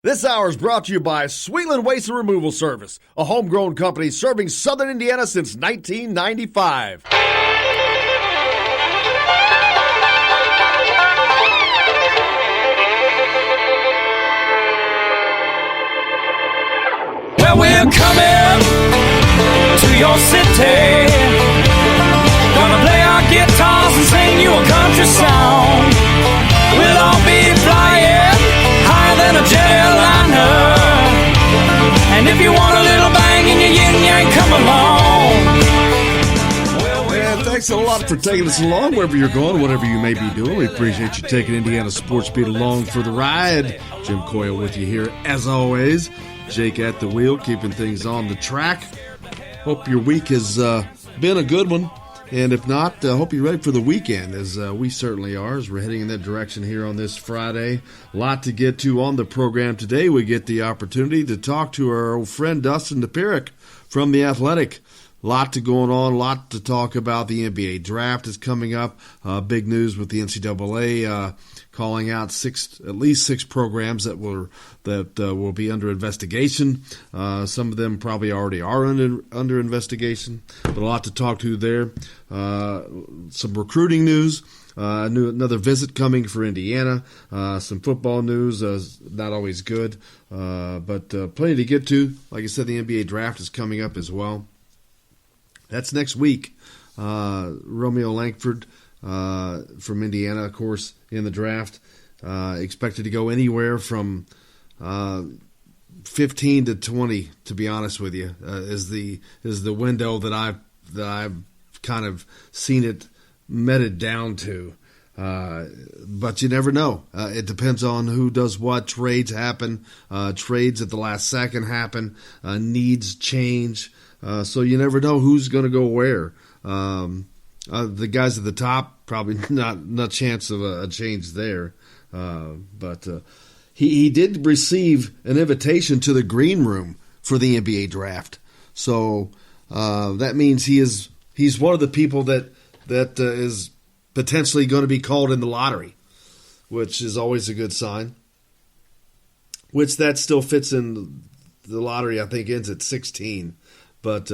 This hour is brought to you by Sweetland Waste and Removal Service, a homegrown company serving Southern Indiana since 1995. Well, we're coming to your city. Gonna play our guitars and sing you a country song. We'll all be flying higher than a jetliner. And if you want a little bang in your yin-yang, come along. And thanks a lot for taking us along wherever you're going, whatever you may be doing. We appreciate you taking Indiana Sports Beat along for the ride. Jim Coyle with you here, as always. Jake at the wheel, keeping things on the track. Hope your week has been a good one. And if not, hope you're ready for the weekend, as we certainly are, as we're heading in that direction here on this Friday. A lot to get to on the program today. We get the opportunity to talk to our old friend Dustin Dopirak from The Athletic. A lot to going on, a lot to talk about. The NBA draft is coming up. Big news with the NCAA calling out at least six programs that will be under investigation. Some of them probably already are under investigation, but a lot to talk to there. Some recruiting news. Another visit coming for Indiana. Some football news, not always good, but plenty to get to. Like I said, the NBA draft is coming up as well. That's next week. Romeo Langford from Indiana, of course, in the draft. Expected to go anywhere from 15 to 20, to be honest with you, is the window that I've kind of seen it meted down to. But you never know. It depends on who does what. Trades happen. Trades at the last second happen. Needs change. So you never know who's going to go where. The guys at the top, probably not chance of a change there. But he did receive an invitation to the green room for the NBA draft. So that means he's one of the people that is potentially going to be called in the lottery, which is always a good sign. Which that still fits in the lottery, I think, ends at 16. But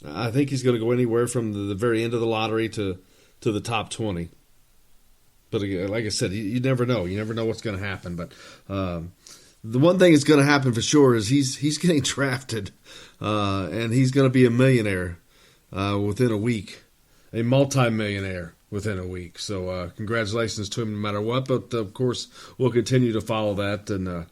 I think he's going to go anywhere from the very end of the lottery to the top 20. But like I said, you never know. You never know what's going to happen. But the one thing that's going to happen for sure is he's getting drafted, and he's going to be a millionaire within a week, a multi-millionaire within a week. So congratulations to him no matter what. But, of course, we'll continue to follow that and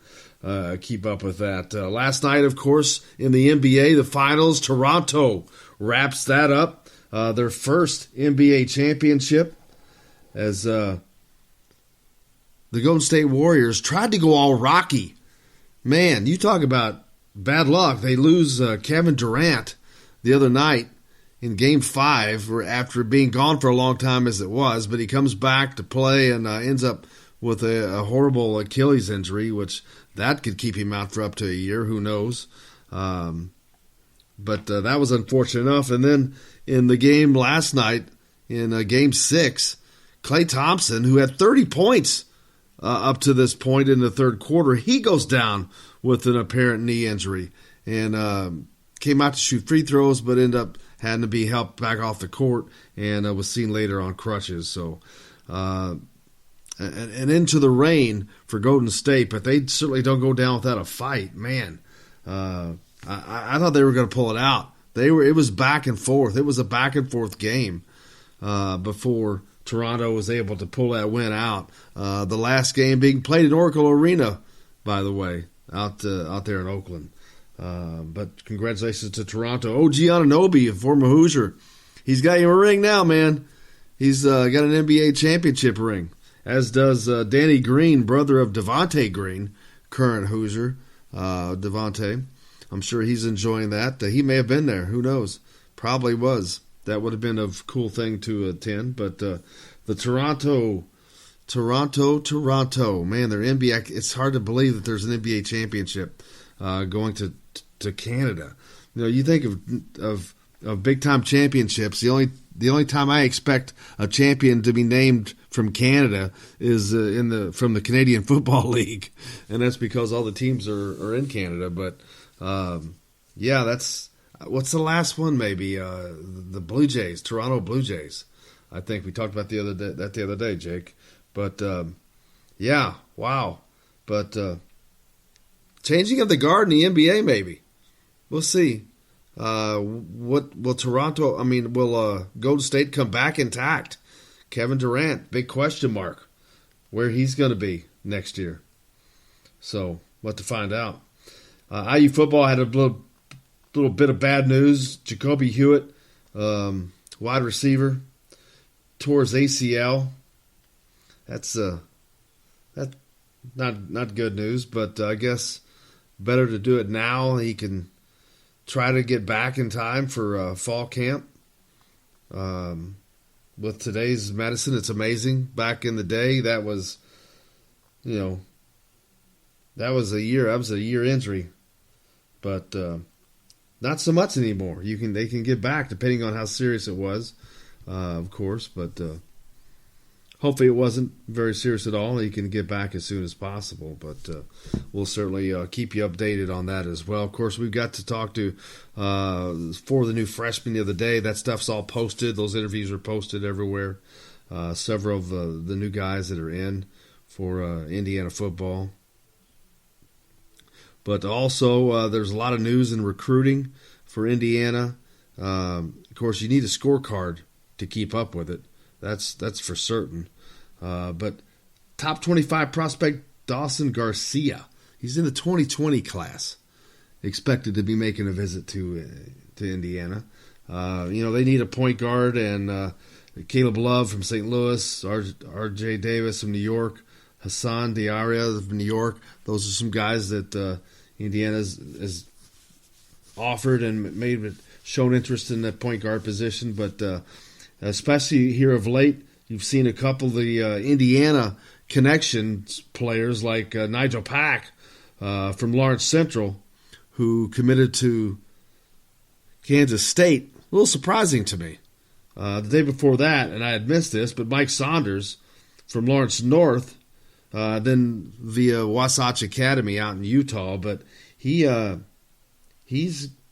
keep up with that. Last night, of course, in the NBA, the finals, Toronto wraps that up. Their first NBA championship as the Golden State Warriors tried to go all Rocky. Man, you talk about bad luck. They lose Kevin Durant the other night in Game 5 after being gone for a long time as it was, but he comes back to play and ends up with a horrible Achilles injury, which that could keep him out for up to a year. Who knows? But that was unfortunate enough. And then in the game last night, in Game 6, Klay Thompson, who had 30 points up to this point in the third quarter, he goes down with an apparent knee injury and came out to shoot free throws, but ended up having to be helped back off the court and was seen later on crutches. So, and into the rain for Golden State, but they certainly don't go down without a fight. Man, I thought they were going to pull it out. It was back and forth. It was a back and forth game before Toronto was able to pull that win out. The last game being played in Oracle Arena, by the way, out there in Oakland. But congratulations to Toronto. OG Anunoby, a former Hoosier. He's got him a ring now, man. He's got an NBA championship ring, as does Danny Green, brother of Devontae Green, current Hoosier. Devontae, I'm sure he's enjoying that. He may have been there. Who knows? Probably was. That would have been a cool thing to attend. But the Toronto, man, their NBA. It's hard to believe that there's an NBA championship going to Canada. You know, you think of of big time championships. The only time I expect a champion to be named from Canada is from the Canadian Football League, and that's because all the teams are in Canada. But yeah, that's what's the last one? Maybe the Blue Jays, Toronto Blue Jays. I think we talked about the other day, Jake. But yeah, wow. But changing of the guard in the NBA, maybe we'll see. What will Toronto? I mean, will Golden State come back intact? Kevin Durant, big question mark, where he's going to be next year. So, what to find out. IU football had a little bit of bad news. Jacoby Hewitt, wide receiver, tore his ACL. That's not good news, but I guess better to do it now. He can try to get back in time for fall camp. With today's medicine, it's amazing. Back in the day, that was a year injury, but not so much anymore. They can get back depending on how serious it was, of course. But hopefully, it wasn't very serious at all. He can get back as soon as possible. But we'll certainly keep you updated on that as well. Of course, we've got to talk to 4 of the new freshmen the other day. That stuff's all posted. Those interviews are posted everywhere. Several of the new guys that are in for Indiana football. But also, there's a lot of news in recruiting for Indiana. Of course, you need a scorecard to keep up with it. That's for certain. But top 25 prospect Dawson Garcia. He's in the 2020 class. Expected to be making a visit to Indiana. They need a point guard, and Caleb Love from St. Louis, R.J. Davis from New York, Hassan Diarra from New York. Those are some guys that Indiana has offered and shown interest in that point guard position. But especially here of late, you've seen a couple of the Indiana connection players like Nigel Pack from Lawrence Central, who committed to Kansas State. A little surprising to me. The day before that, and I had missed this, but Mike Saunders from Lawrence North, then via Wasatch Academy out in Utah, but he's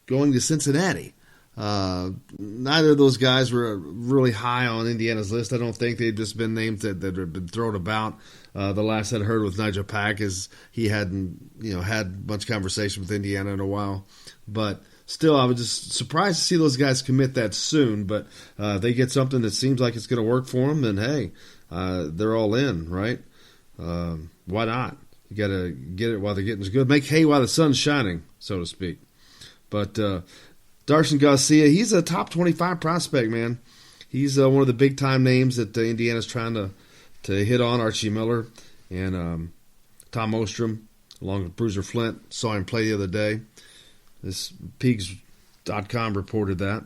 going to Cincinnati. Neither of those guys were really high on Indiana's list. I don't think. They've just been names that have been thrown about. The last I'd heard with Nigel Pack is he hadn't had much conversation with Indiana in a while. But still, I was just surprised to see those guys commit that soon. But they get something that seems like it's going to work for them, then hey, they're all in, right? Why not? You got to get it while the getting's good. Make hay while the sun's shining, so to speak. But Dawson Garcia, he's a top 25 prospect, man. He's one of the big-time names that Indiana's trying to hit on. Archie Miller and Tom Ostrom, along with Bruiser Flint. Saw him play the other day. This Pigs.com reported that.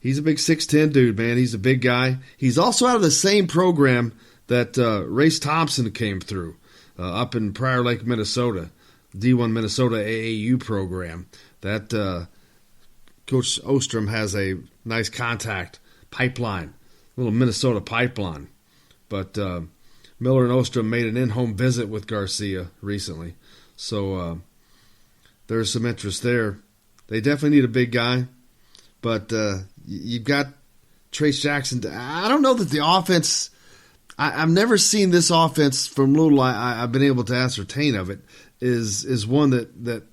He's a big 6'10 dude, man. He's a big guy. He's also out of the same program that Race Thompson came through up in Prior Lake, Minnesota, D1 Minnesota AAU program. That Coach Ostrom has a nice contact pipeline, little Minnesota pipeline. But Miller and Ostrom made an in-home visit with Garcia recently. So there's some interest there. They definitely need a big guy. But you've got Trace Jackson. I don't know that the offense – I've never seen this offense from little I've been able to ascertain of it is one that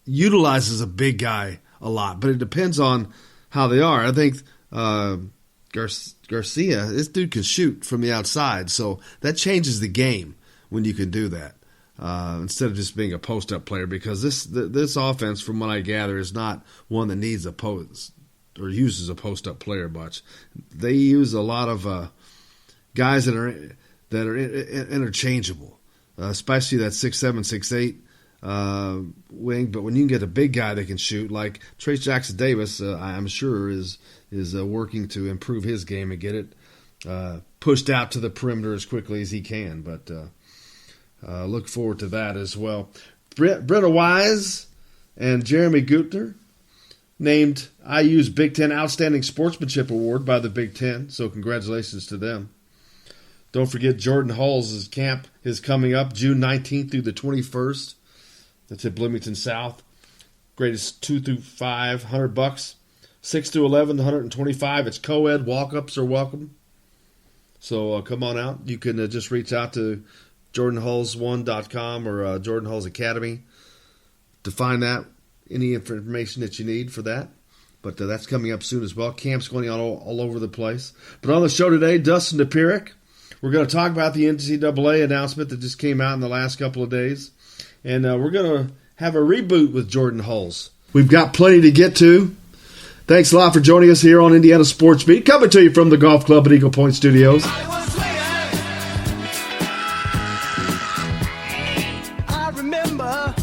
utilizes a big guy a lot. But it depends on how they are. I think Garcia, this dude can shoot from the outside. So that changes the game when you can do that instead of just being a post-up player, because this offense, from what I gather, is not one that needs a post or uses a post-up player much. They use a lot of guys that are interchangeable, especially that 6'7", 6'8" wing. But when you can get a big guy that can shoot, like Trace Jackson Davis, I'm sure is working to improve his game and get it pushed out to the perimeter as quickly as he can. But look forward to that as well. Brenna Wise and Jeremy Gutner, named IU's Big Ten Outstanding Sportsmanship Award by the Big Ten, so congratulations to them. Don't forget Jordan Hulls' camp is coming up June 19th through the 21st. That's at Bloomington South. Grades 2 through 5, $100. 6 through 11, $125. It's co-ed. Walk-ups are welcome. So come on out. You can just reach out to jordanhulls1.com or Jordan Hulls Academy to find out any information that you need for that. But that's coming up soon as well. Camp's going on all over the place. But on the show today, Dustin DePirick. We're going to talk about the NCAA announcement that just came out in the last couple of days. And we're going to have a reboot with Jordan Hulls. We've got plenty to get to. Thanks a lot for joining us here on Indiana Sports Beat. Coming to you from the Golf Club at Eagle Point Studios. I remember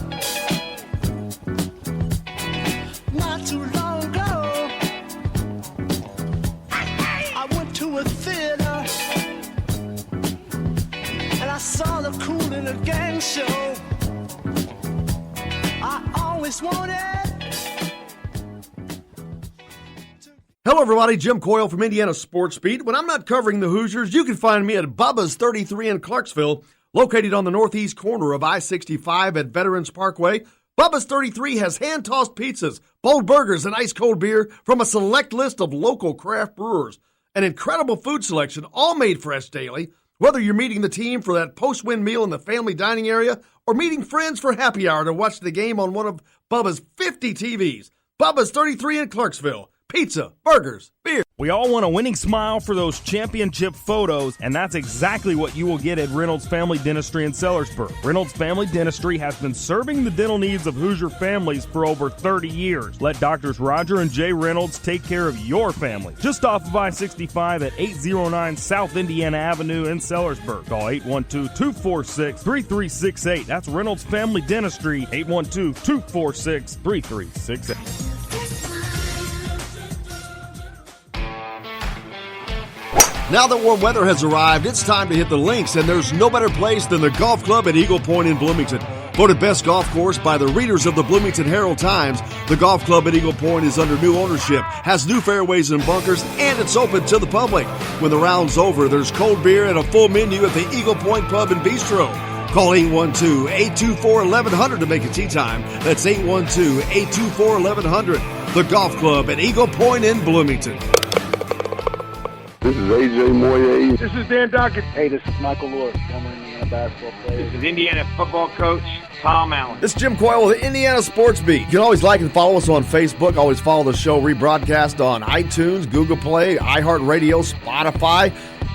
not too long ago, I went to a theater and I saw the Kool and the Gang show. I always wanted. Hello, everybody. Jim Coyle from Indiana Sports Beat. When I'm not covering the Hoosiers, you can find me at Bubba's 33 in Clarksville, located on the northeast corner of I-65 at Veterans Parkway. Bubba's 33 has hand-tossed pizzas, bold burgers, and ice-cold beer from a select list of local craft brewers. An incredible food selection, all made fresh daily. Whether you're meeting the team for that post-win meal in the family dining area or meeting friends for happy hour to watch the game on one of Bubba's 50 TVs. Bubba's 33 in Clarksville. Pizza, burgers, beer. We all want a winning smile for those championship photos, and that's exactly what you will get at Reynolds Family Dentistry in Sellersburg. Reynolds Family Dentistry has been serving the dental needs of Hoosier families for over 30 years. Let Doctors Roger and Jay Reynolds take care of your family. Just off of I-65 at 809 South Indiana Avenue in Sellersburg. Call 812-246-3368. That's Reynolds Family Dentistry, 812-246-3368. Now that warm weather has arrived, it's time to hit the links, and there's no better place than the golf club at Eagle Point in Bloomington. Voted best golf course by the readers of the Bloomington Herald-Times, the golf club at Eagle Point is under new ownership, has new fairways and bunkers, and it's open to the public. When the round's over, there's cold beer and a full menu at the Eagle Point Pub and Bistro. Call 812-824-1100 to make a tee time. That's 812-824-1100. The golf club at Eagle Point in Bloomington. This is A.J. Moye. This is Dan Dockett. Hey, this is Michael Lord, former Indiana basketball player. This is Indiana football coach Tom Allen. This is Jim Coyle with the Indiana Sports Beat. You can always like and follow us on Facebook. Always follow the show rebroadcast on iTunes, Google Play, iHeartRadio, Spotify.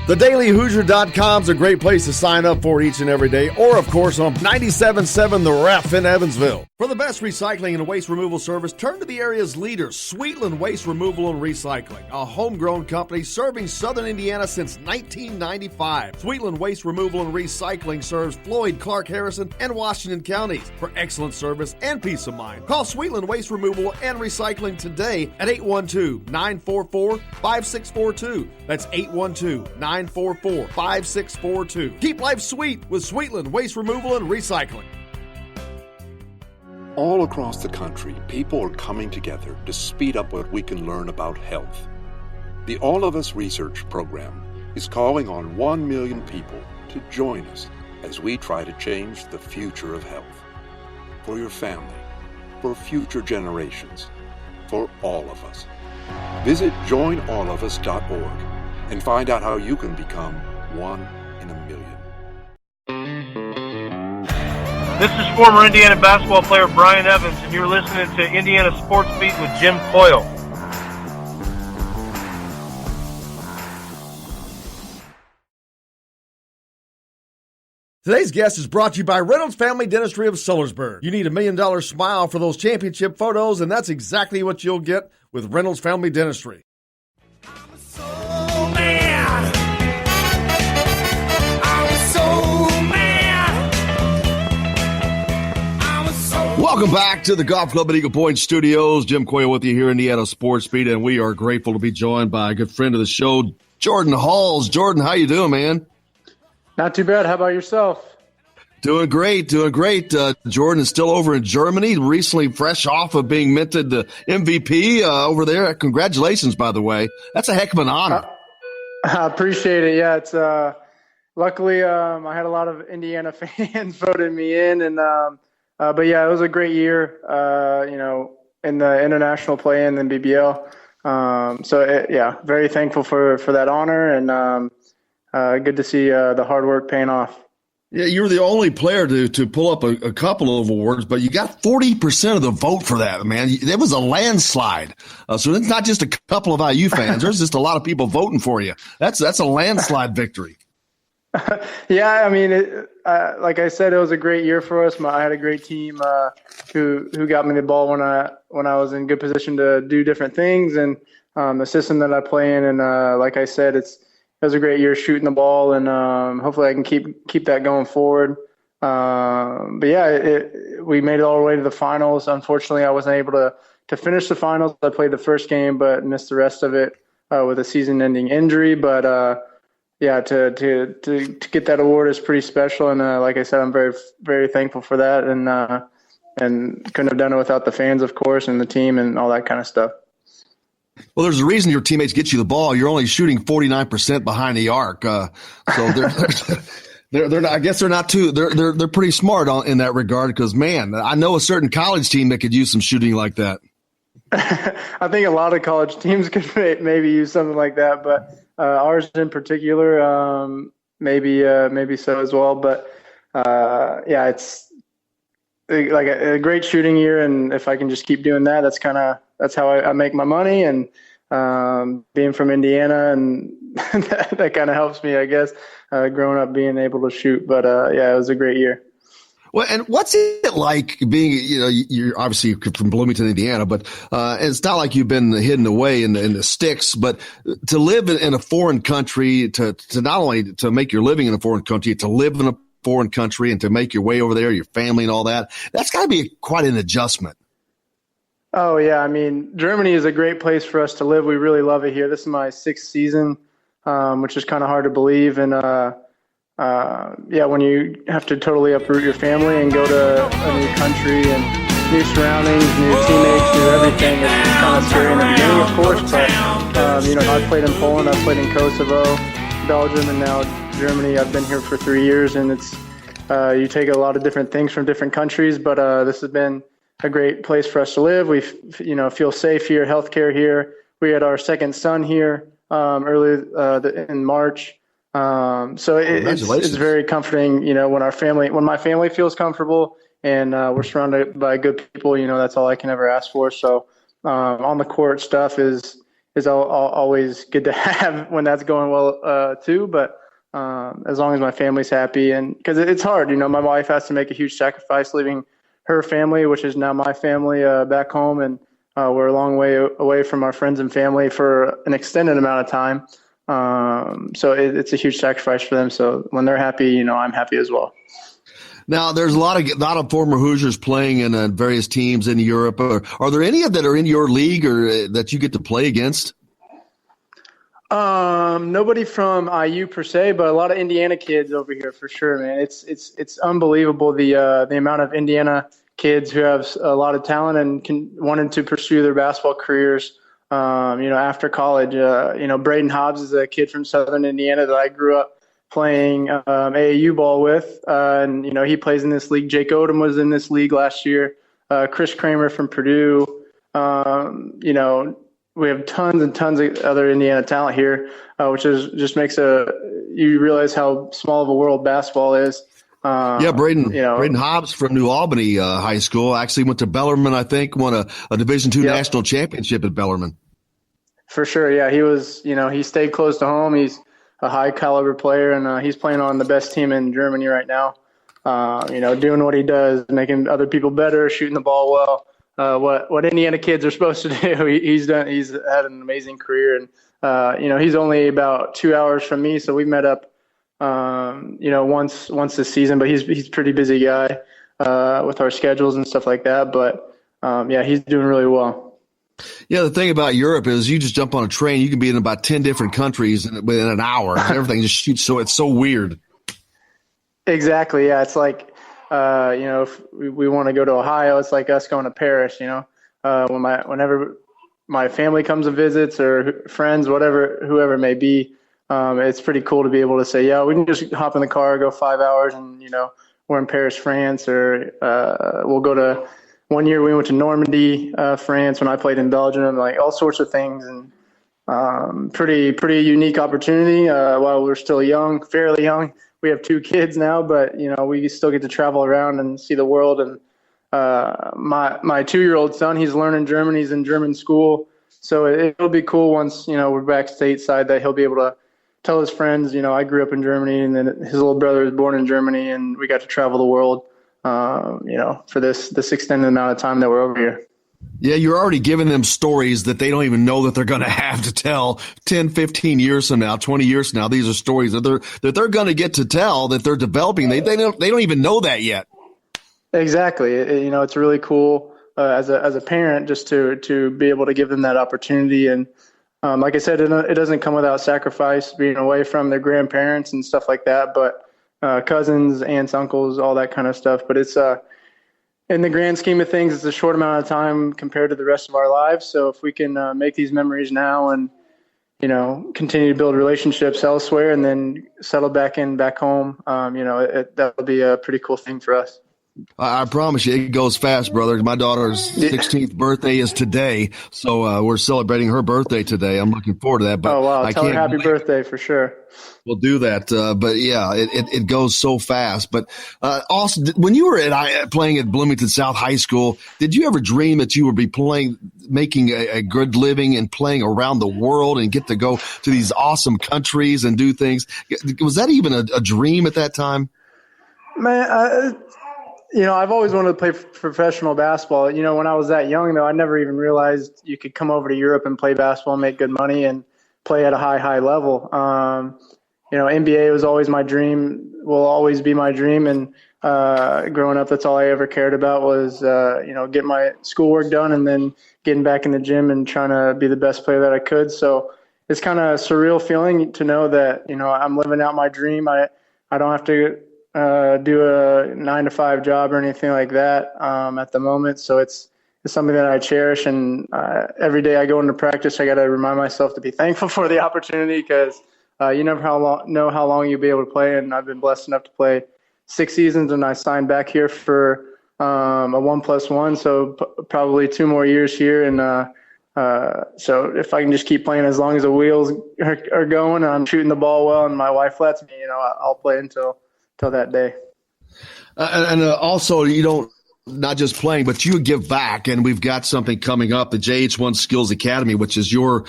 TheDailyHoosier.com is a great place to sign up for each and every day, or, of course, on 97.7 The Ref in Evansville. For the best recycling and waste removal service, turn to the area's leader, Sweetland Waste Removal and Recycling, a homegrown company serving southern Indiana since 1995. Sweetland Waste Removal and Recycling serves Floyd, Clark, Harrison, and Washington counties. For excellent service and peace of mind, call Sweetland Waste Removal and Recycling today at 812-944-5642. That's 812-944-5642. Keep life sweet with Sweetland Waste Removal and Recycling. All across the country, people are coming together to speed up what we can learn about health. The All of Us Research Program is calling on 1 million people to join us as we try to change the future of health. For your family, for future generations, for all of us. Visit joinallofus.org and find out how you can become one in a million. This is former Indiana basketball player Brian Evans, and you're listening to Indiana Sports Beat with Jim Coyle. Today's guest is brought to you by Reynolds Family Dentistry of Sellersburg. You need $1 million smile for those championship photos, and that's exactly what you'll get with Reynolds Family Dentistry. Welcome back to the Golf Club at Eagle Point Studios. Jim Coyle with you here, Indiana Sports Beat, and we are grateful to be joined by a good friend of the show, Jordan Hulls. Jordan, how you doing, man? Not too bad. How about yourself? Doing great. Jordan is still over in Germany, recently fresh off of being minted the MVP over there. Congratulations, by the way. That's a heck of an honor. I appreciate it. Yeah, it's luckily I had a lot of Indiana fans voted me in, and but yeah, it was a great year. In the international play and then BBL. Very thankful for that honor, and good to see the hard work paying off. Yeah, you were the only player to pull up a couple of awards, but you got 40% of the vote for that, man. It was a landslide. So it's not just a couple of IU fans. There's just a lot of people voting for you. That's a landslide victory. Yeah, I mean, like I said, it was a great year for us. I had a great team who got me the ball when I was in good position to do different things, and the system that I play in. And like I said, it was a great year shooting the ball, and hopefully I can keep that going forward. But yeah, we made it all the way to the finals. Unfortunately, I wasn't able to finish the finals. I played the first game, but missed the rest of it with a season-ending injury. But yeah, to get that award is pretty special, and like I said, I'm very, very thankful for that, and couldn't have done it without the fans, of course, and the team and all that kind of stuff. Well, there's a reason your teammates get you the ball. You're only shooting 49% behind the arc, so they're not, I guess they're not too. They're pretty smart in that regard, because man, I know a certain college team that could use some shooting like that. I think a lot of college teams could maybe use something like that, but ours in particular, maybe so as well. But yeah, it's like a great shooting year, and if I can just keep doing that, that's how I make my money. And being from Indiana, and that kind of helps me, I guess, growing up being able to shoot. But yeah, it was a great year. Well, and what's it like being, you're obviously from Bloomington, Indiana, but it's not like you've been hidden away in the sticks, but to live in a foreign country, to not only to make your living in a foreign country, to live in a foreign country and to make your way over there, your family and all that, that's got to be quite an adjustment. Oh, yeah. I mean, Germany is a great place for us to live. We really love it here. This is my 6th season, which is kind of hard to believe. And yeah, when you have to totally uproot your family and go to a new country and new surroundings, new teammates, new everything, it's kind of scary in the beginning, of course. But I've played in Poland, I've played in Kosovo, Belgium, and now Germany. I've been here for 3 years, and it's you take a lot of different things from different countries, but this has been a great place for us to live. We feel safe here, healthcare here. We had our second son here early in March. So it's very comforting, when my family feels comfortable and we're surrounded by good people, that's all I can ever ask for. So on the court stuff is always good to have when that's going well too. But as long as my family's happy, and because it's hard, my wife has to make a huge sacrifice leaving her family, which is now my family, back home, and we're a long way away from our friends and family for an extended amount of time. So it's a huge sacrifice for them. So when they're happy, I'm happy as well. Now, there's a lot of former Hoosiers playing in various teams in Europe. Are there any that are in your league or that you get to play against? Nobody from IU per se, but a lot of Indiana kids over here for sure, man. It's unbelievable the amount of Indiana kids who have a lot of talent and wanted to pursue their basketball careers. After college, Braden Hobbs is a kid from Southern Indiana that I grew up playing AAU ball with, and he plays in this league. Jake Odom was in this league last year. Chris Kramer from Purdue. We have tons and tons of other Indiana talent here, which just makes you realize how small of a world basketball is. Braden Hobbs from New Albany High School actually went to Bellarmine, I think, won a Division II national championship at Bellarmine. For sure, yeah. He was, he stayed close to home. He's a high caliber player, and he's playing on the best team in Germany right now. Doing what he does, making other people better, shooting the ball well. What Indiana kids are supposed to do. He's had an amazing career, and he's only about 2 hours from me, so we met up. Once this season, but he's a pretty busy guy with our schedules and stuff like that. But he's doing really well. Yeah, the thing about Europe is you just jump on a train, you can be in about 10 different countries within an hour. Everything just shoots, so it's so weird. Exactly. Yeah, it's like If we want to go to Ohio, it's like us going to Paris. Whenever my family comes and visits or friends, whoever it may be, it's pretty cool to be able to say, yeah, we can just hop in the car, go 5 hours, and we're in Paris, France, or we'll go to. One year we went to Normandy, France, when I played in Belgium, like all sorts of things, and pretty unique opportunity. While we're still young, fairly young, we have 2 kids now, but we still get to travel around and see the world. And my 2-year-old son, he's learning German. He's in German school, so it'll be cool once we're back stateside that he'll be able to tell his friends, I grew up in Germany, and then his little brother was born in Germany, and we got to travel the world. For this extended amount of time that we're over here. Yeah, you're already giving them stories that they don't even know that they're going to have to tell 10, 15 years from now, 20 years from now. These are stories that they're going to get to tell, that they're developing. They don't even know that yet. Exactly. It's really cool as a parent just to be able to give them that opportunity. And like I said, it doesn't come without sacrifice, being away from their grandparents and stuff like that. But cousins, aunts, uncles, all that kind of stuff. But it's in the grand scheme of things, it's a short amount of time compared to the rest of our lives. So if we can make these memories now and continue to build relationships elsewhere and then settle back home, that'll be a pretty cool thing for us. I promise you, it goes fast, brother. My daughter's 16th birthday is today, so we're celebrating her birthday today. I'm looking forward to that. But oh, wow. Tell her happy birthday for sure. We'll do that. But, yeah, it goes so fast. But also, when you were playing at Bloomington South High School, did you ever dream that you would be making a good living and playing around the world and get to go to these awesome countries and do things? Was that even a dream at that time? Man, I've always wanted to play professional basketball. When I was that young, though, I never even realized you could come over to Europe and play basketball and make good money and play at a high level. NBA was always my dream, will always be my dream. And growing up, that's all I ever cared about was, getting my schoolwork done and then getting back in the gym and trying to be the best player that I could. So it's kind of a surreal feeling to know that, I'm living out my dream. I don't have to do a 9-to-5 job or anything like that at the moment. So it's something that I cherish. And every day I go into practice, I got to remind myself to be thankful for the opportunity because you never know how long you'll be able to play. And I've been blessed enough to play 6 seasons, and I signed back here for a 1+1. So probably 2 more years here. And so if I can just keep playing as long as the wheels are going and I'm shooting the ball well and my wife lets me, I'll play until that day. And also, you don't not just playing, but you give back. And we've got something coming up, the JH1 Skills Academy, which is your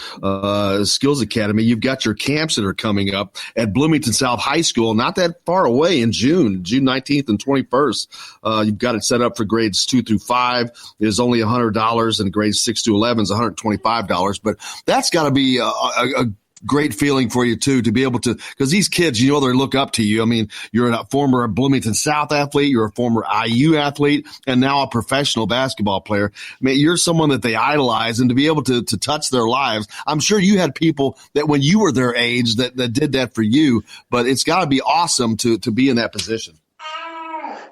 skills academy. You've got your camps that are coming up at Bloomington South High School, not that far away in June 19th and 21st. You've got it set up for grades 2 through 5. It is only $100, and grades 6 to 11 is $125. But that's got to be a great feeling for you too, to be able to, because these kids, they look up to you. I mean, you're a former Bloomington South athlete, you're a former IU athlete, and now a professional basketball player. I mean, you're someone that they idolize, and to be able to touch their lives. I'm sure you had people that when you were their age that did that for you, but it's got to be awesome to be in that position.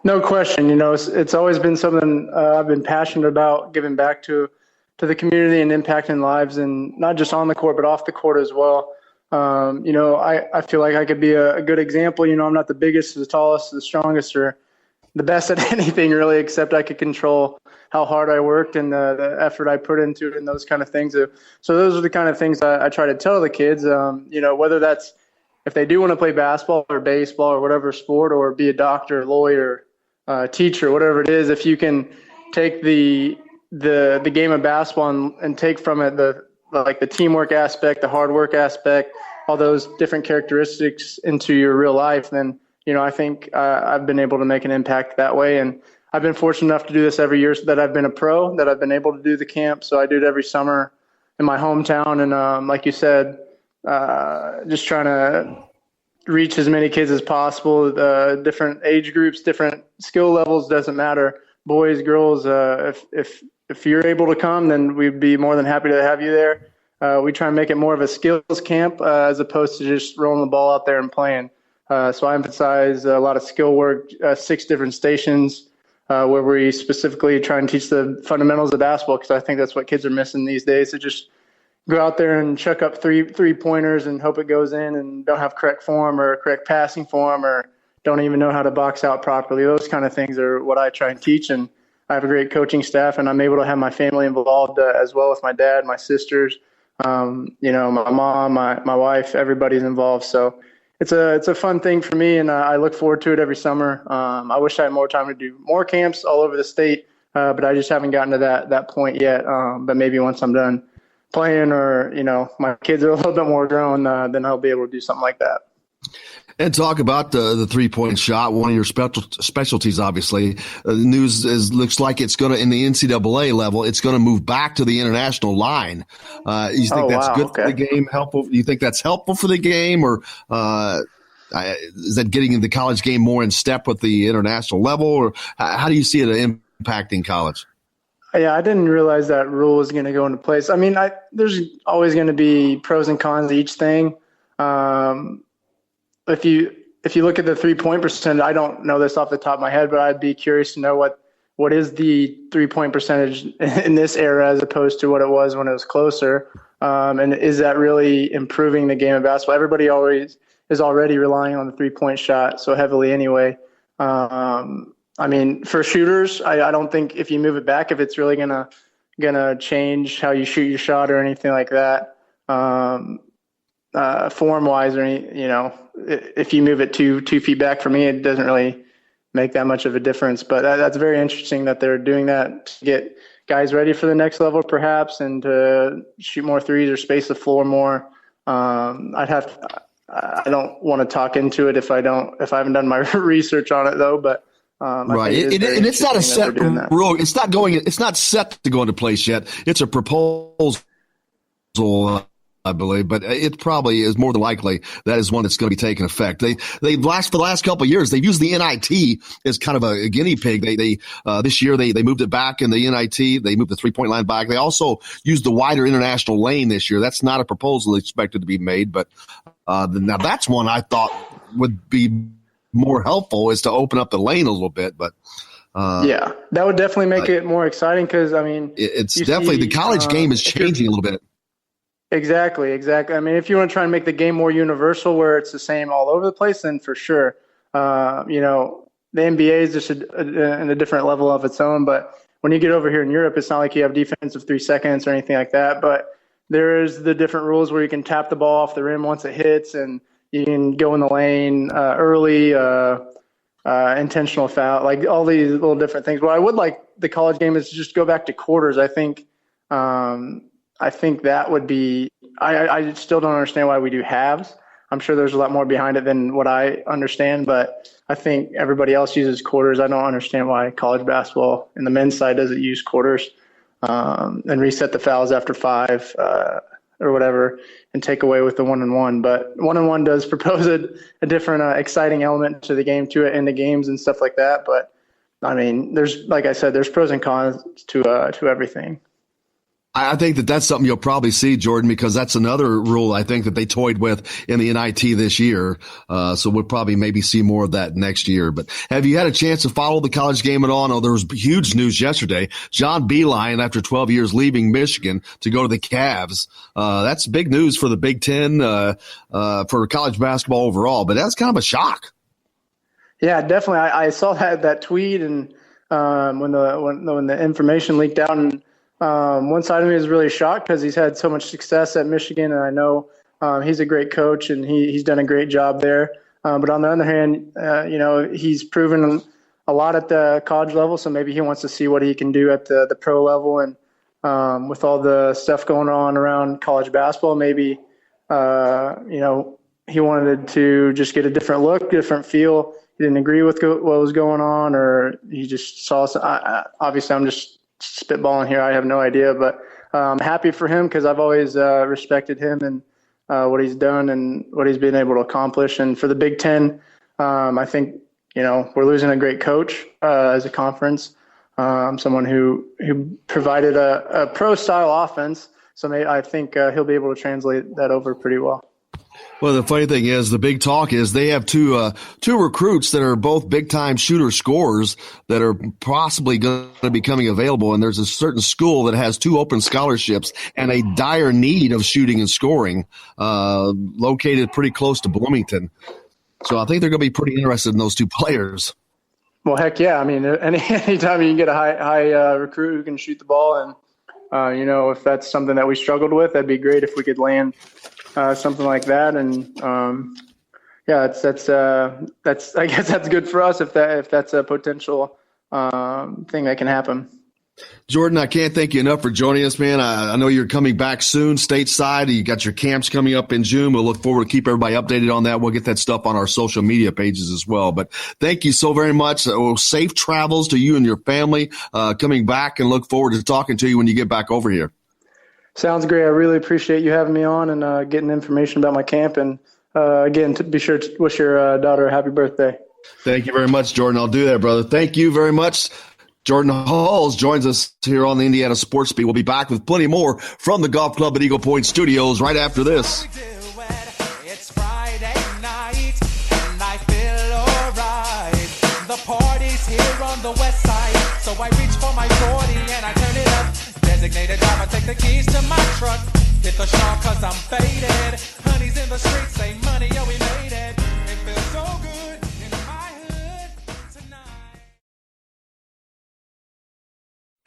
No question. It's always been something I've been passionate about, giving back to the community and impacting lives, and not just on the court, but off the court as well. I feel like I could be a good example. I'm not the biggest, the tallest, the strongest, or the best at anything really, except I could control how hard I worked and the effort I put into it and those kind of things. So those are the kind of things I try to tell the kids, whether that's if they do want to play basketball or baseball or whatever sport, or be a doctor, lawyer, teacher, whatever it is, if you can take the game of basketball and take from it the teamwork aspect, the hard work aspect, all those different characteristics into your real life, then, I think I've been able to make an impact that way. And I've been fortunate enough to do this every year so that I've been a pro, that I've been able to do the camp. So I do it every summer in my hometown. And like you said, just trying to reach as many kids as possible, different age groups, different skill levels, doesn't matter. Boys, girls, if you're able to come, then we'd be more than happy to have you there. We try and make it more of a skills camp as opposed to just rolling the ball out there and playing. So I emphasize a lot of skill work, 6 different stations where we specifically try and teach the fundamentals of basketball, because I think that's what kids are missing these days. To just go out there and chuck up three-pointers and hope it goes in, and don't have correct form or correct passing form, or don't even know how to box out properly. Those kind of things are what I try and teach. And I have a great coaching staff, and I'm able to have my family involved as well, with my dad, my sisters, my mom, my wife, everybody's involved. So it's a fun thing for me, and I look forward to it every summer. I wish I had more time to do more camps all over the state, but I just haven't gotten to that point yet. But maybe once I'm done playing, or, my kids are a little bit more grown, then I'll be able to do something like that. And talk about the three-point shot, one of your specialties, obviously. The news looks like it's going to, in the NCAA level, it's going to move back to the international line. You think that's good for the game, helpful? You think that's helpful for the game, or is that getting the college game more in step with the international level, or how do you see it impacting college? Yeah, I didn't realize that rule was going to go into place. I mean, there's always going to be pros and cons to each thing. If you look at the 3-point percentage, I don't know this off the top of my head, but I'd be curious to know what is the 3-point percentage in this era as opposed to what it was when it was closer. And is that really improving the game of basketball? Everybody always is already relying on the 3-point shot so heavily anyway. I mean, for shooters, I don't think if you move it back, if it's really gonna change how you shoot your shot or anything like that. Form wise, or if you move it 2 feet back, for me, it doesn't really make that much of a difference. But that's very interesting that they're doing that to get guys ready for the next level, perhaps, and to shoot more threes or space the floor more. I don't want to talk into it if I haven't done my research on it though, but. Right, and it's not a set rule. It's not set to go into place yet. It's a proposal, I believe, but it probably is more than likely that is one that's going to be taking effect. For the last couple of years, they've used the NIT as kind of a guinea pig. This year they moved it back in the NIT. They moved the 3-point line back. They also used the wider international lane this year. That's not a proposal expected to be made, but now that's one I thought would be more helpful, is to open up the lane a little bit. But yeah, that would definitely make it more exciting, because I mean, it's definitely the college game is changing a little bit. Exactly. I mean, if you want to try and make the game more universal, where it's the same all over the place, then for sure. The NBA is just in a different level of its own. But when you get over here in Europe, it's not like you have defensive 3 seconds or anything like that. But there is the different rules where you can tap the ball off the rim once it hits, and you can go in the lane early, intentional foul, like all these little different things. What I would like the college game is to just go back to quarters. I think that would be – I still don't understand why we do halves. I'm sure there's a lot more behind it than what I understand, but I think everybody else uses quarters. I don't understand why college basketball in the men's side doesn't use quarters and reset the fouls after 5 or whatever, and take away with the 1-on-1. But 1-on-1 does propose a different exciting element to the game, to it in the games and stuff like that. But I mean, like I said, there's pros and cons to everything. I think that's something you'll probably see, Jordan, because that's another rule I think that they toyed with in the NIT this year. So we'll probably maybe see more of that next year. But have you had a chance to follow the college game at all? No, there was huge news yesterday. John Beilein, after 12 years, leaving Michigan to go to the Cavs. That's big news for the Big Ten, for college basketball overall. But that's kind of a shock. Yeah, definitely. I saw that tweet, and when the information leaked out, and one side of me is really shocked because he's had so much success at Michigan, and I know he's a great coach, and he's done a great job there. But on the other hand, he's proven a lot at the college level, so maybe he wants to see what he can do at the pro level. And with all the stuff going on around college basketball, maybe he wanted to just get a different look, different feel. He didn't agree with what was going on, or he just saw. Obviously, I'm just spitballing here. I have no idea, but I'm happy for him because I've always respected him and what he's done and what he's been able to accomplish. And for the Big Ten, I think we're losing a great coach as a conference, someone who provided a pro-style offense. So I think he'll be able to translate that over pretty well. Well, the funny thing is, the big talk is they have two recruits that are both big-time shooter scorers that are possibly going to be coming available. And there's a certain school that has 2 open scholarships and a dire need of shooting and scoring, located pretty close to Bloomington. So I think they're going to be pretty interested in those 2 players. Well, heck yeah. I mean, anytime you can get a high recruit who can shoot the ball, and if that's something that we struggled with, that'd be great if we could land something like that. And that's I guess that's good for us if that's a potential thing that can happen. Jordan, I can't thank you enough for joining us, man. I know you're coming back soon stateside. You got your camps coming up in June. We'll look forward to keep everybody updated on that. We'll get that stuff on our social media pages as well. But thank you so very much. Safe travels to you and your family coming back, and look forward to talking to you when you get back over here. Sounds great. I really appreciate you having me on and getting information about my camp. And again, be sure to wish your daughter a happy birthday. Thank you very much, Jordan. I'll do that, brother. Thank you very much. Jordan Hulls joins us here on the Indiana Sports Beat. We'll be back with plenty more from the Golf Club at Eagle Point Studios right after this. It's Friday night and I feel alright. The party's here on the west side, so I reach for my 40 and I turn it up. Designated driver, take the keys to my truck. Hit the shop cause I'm faded. Honey's in the streets, say money, yo, we made it. It feels so good in my hood tonight.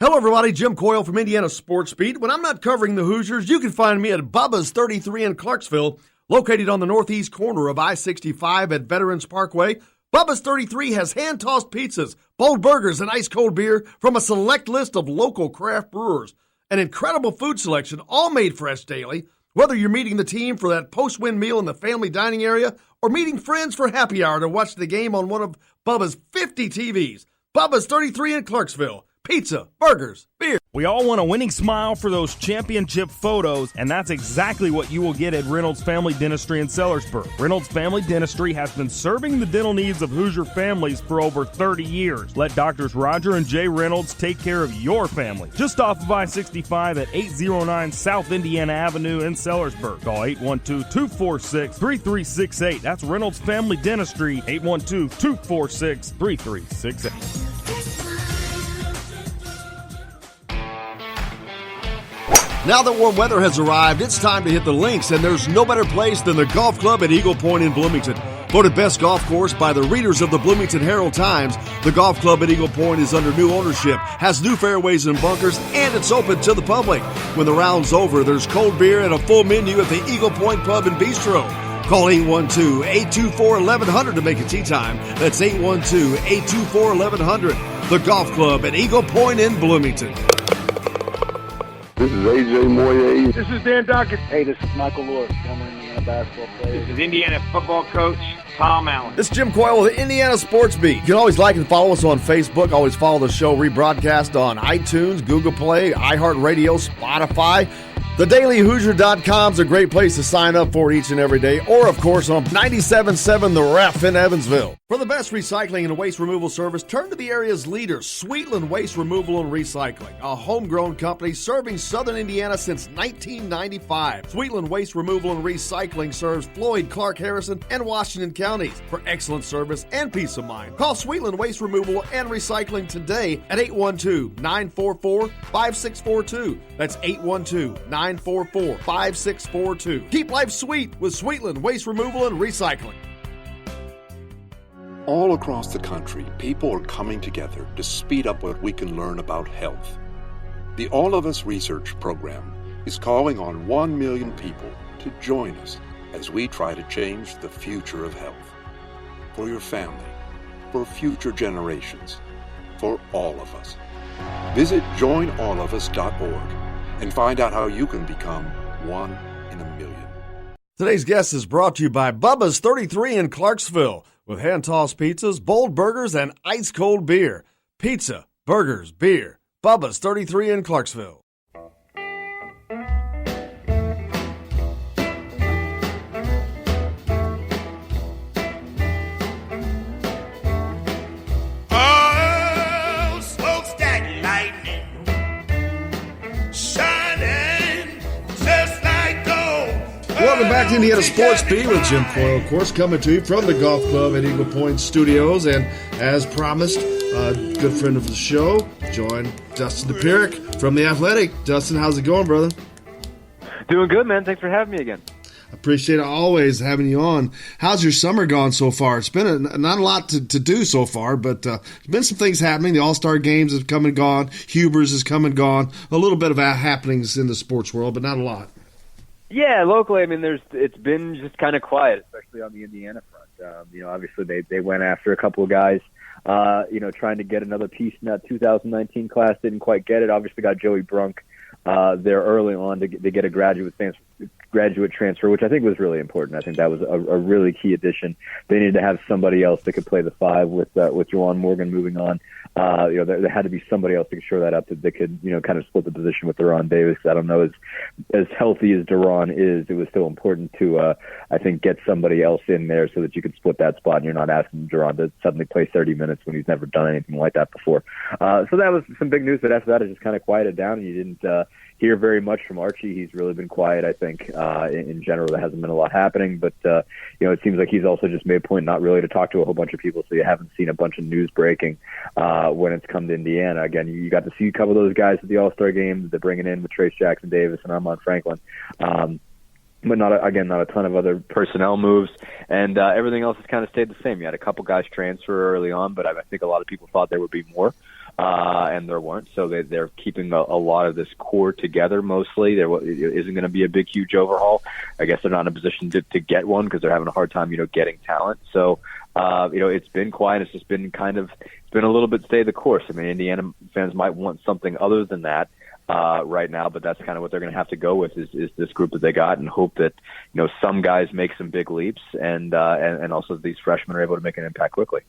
Hello, everybody. Jim Coyle from Indiana Sports Beat. When I'm not covering the Hoosiers, you can find me at Bubba's 33 in Clarksville, located on the northeast corner of I-65 at Veterans Parkway. Bubba's 33 has hand-tossed pizzas, bold burgers, and ice-cold beer from a select list of local craft brewers. An incredible food selection, all made fresh daily. Whether you're meeting the team for that post-win meal in the family dining area or meeting friends for happy hour to watch the game on one of Bubba's 50 TVs. Bubba's 33 in Clarksville. Pizza, burgers, beer. We all want a winning smile for those championship photos, and that's exactly what you will get at Reynolds Family Dentistry in Sellersburg. Reynolds Family Dentistry has been serving the dental needs of Hoosier families for over 30 years. Let Doctors Roger and Jay Reynolds take care of your family. Just off of I-65 at 809 South Indiana Avenue in Sellersburg. Call 812-246-3368. That's Reynolds Family Dentistry, 812-246-3368. Now that warm weather has arrived, it's time to hit the links, and there's no better place than the Golf Club at Eagle Point in Bloomington. Voted best golf course by the readers of the Bloomington Herald-Times, the Golf Club at Eagle Point is under new ownership, has new fairways and bunkers, and it's open to the public. When the round's over, there's cold beer and a full menu at the Eagle Point Pub and Bistro. Call 812-824-1100 to make a tee time. That's 812-824-1100. The Golf Club at Eagle Point in Bloomington. This is AJ Moye. This is Dan Dockett. Hey, this is Michael Lord, former Indiana basketball player. This is Indiana football coach Tom Allen. This is Jim Coyle with the Indiana Sports Beat. You can always like and follow us on Facebook. Always follow the show rebroadcast on iTunes, Google Play, iHeartRadio, Spotify. TheDailyHoosier.com is a great place to sign up for each and every day, or, of course, on 97.7 The Ref in Evansville. For the best recycling and waste removal service, turn to the area's leader, Sweetland Waste Removal and Recycling, a homegrown company serving southern Indiana since 1995. Sweetland Waste Removal and Recycling serves Floyd, Clark, Harrison, and Washington counties. For excellent service and peace of mind, call Sweetland Waste Removal and Recycling today at 812-944-5642. That's 812-944-5642. Keep life sweet with Sweetland Waste Removal and Recycling. All across the country, people are coming together to speed up what we can learn about health. The All of Us Research Program is calling on 1 million people to join us as we try to change the future of health. For your family, for future generations, for all of us. Visit joinallofus.org and find out how you can become one in a million. Today's guest is brought to you by Bubba's 33 in Clarksville, with hand-tossed pizzas, bold burgers, and ice-cold beer. Pizza, burgers, beer. Bubba's 33 in Clarksville. Oh, smokestack lightning, shining just like gold. Well, Welcome back to Indiana Sports Beat with Jim Coyle, of course, coming to you from the Golf Club at Eagle Point Studios. And as promised, a good friend of the show, joined Dustin DePierick from The Athletic. Dustin, how's it going, brother? Doing good, man. Thanks for having me again. Appreciate always having you on. How's your summer gone so far? It's been not a lot to do so far, but there's been some things happening. The All-Star Games have come and gone. Hubers has come and gone. A little bit of happenings in the sports world, but not a lot. Yeah, locally, I mean, it's been just kind of quiet, especially on the Indiana front. Obviously they went after a couple of guys, trying to get another piece in that 2019 class. Didn't quite get it. Obviously got Joey Brunk there early on to get a graduate transfer, which I think was really important. I think that was a really key addition. They needed to have somebody else that could play the 5 with Juwan Morgan moving on. There had to be somebody else to shore that up that could, kind of split the position with Deron Davis. I don't know, as healthy as Deron is, it was still important to, I think, get somebody else in there so that you could split that spot and you're not asking Deron to suddenly play 30 minutes when he's never done anything like that before. So that was some big news, but after that it just kind of quieted down and you didn't hear very much from Archie. He's really been quiet, I think. In general, there hasn't been a lot happening, but it seems like he's also just made a point not really to talk to a whole bunch of people, so you haven't seen a bunch of news breaking when it's come to Indiana. Again, you got to see a couple of those guys at the All-Star Game. They're bringing in with Trace Jackson Davis and Armand Franklin. But not a ton of other personnel moves, and everything else has kind of stayed the same. You had a couple guys transfer early on, but I think a lot of people thought there would be more. And there weren't, so they're keeping a lot of this core together mostly. There isn't going to be a big, huge overhaul. I guess they're not in a position to get one because they're having a hard time, getting talent. So, it's been quiet. It's just been it's been a little bit stay the course. I mean, Indiana fans might want something other than that right now, but that's kind of what they're going to have to go with is this group that they got and hope that, some guys make some big leaps and also these freshmen are able to make an impact quickly.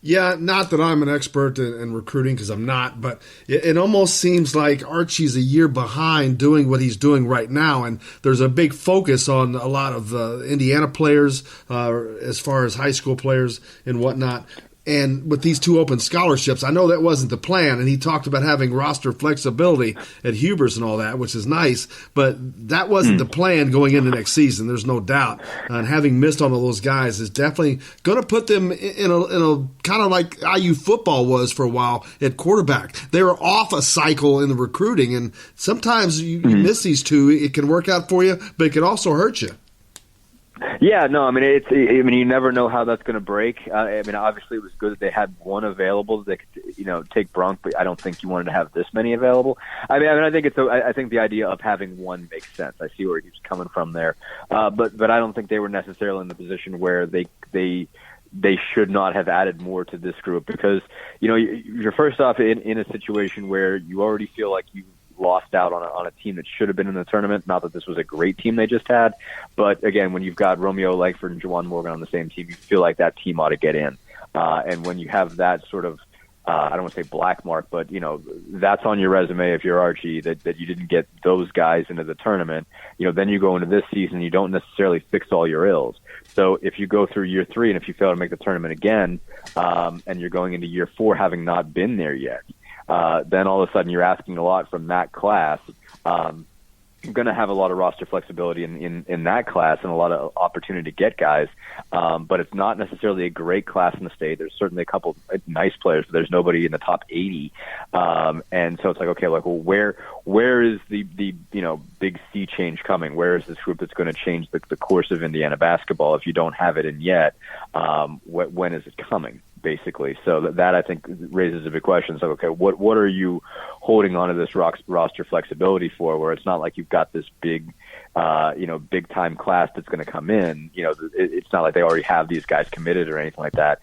Yeah, not that I'm an expert in recruiting because I'm not, but it almost seems like Archie's a year behind doing what he's doing right now, and there's a big focus on a lot of Indiana players as far as high school players and whatnot. And with these 2 open scholarships, I know that wasn't the plan, and he talked about having roster flexibility at Hubers and all that, which is nice, but that wasn't the plan going into next season, there's no doubt. And having missed on all those guys is definitely going to put them in a kind of like IU football was for a while at quarterback. They were off a cycle in the recruiting, and sometimes you miss these 2, it can work out for you, but it can also hurt you. Yeah, no, I mean, you never know how that's going to break. Obviously it was good that they had one available that they could, take Brunk, but I don't think you wanted to have this many available. I think the idea of having one makes sense. I see where he's coming from there. But I don't think they were necessarily in the position where they should not have added more to this group because, you're first off in a situation where you already feel like you lost out on a team that should have been in the tournament. Not that this was a great team they just had, but again, when you've got Romeo Langford and Juwan Morgan on the same team, you feel like that team ought to get in. And when you have that sort of, I don't want to say black mark, but that's on your resume if you're Archie that you didn't get those guys into the tournament. Then you go into this season, you don't necessarily fix all your ills. So if you go through year 3 and if you fail to make the tournament again, and you're going into year 4 having not been there yet, then all of a sudden you're asking a lot from that class. You're going to have a lot of roster flexibility in that class and a lot of opportunity to get guys. But it's not necessarily a great class in the state. There's certainly a couple nice players, but there's nobody in the top 80. And so it's like, okay, well, where is the big sea change coming? Where is this group that's going to change the course of Indiana basketball? If you don't have it in yet, when is it coming? Basically, so that I think raises a big question. So, okay, what are you holding on to this roster flexibility for? Where it's not like you've got this big, big time class that's going to come in. It's not like they already have these guys committed or anything like that.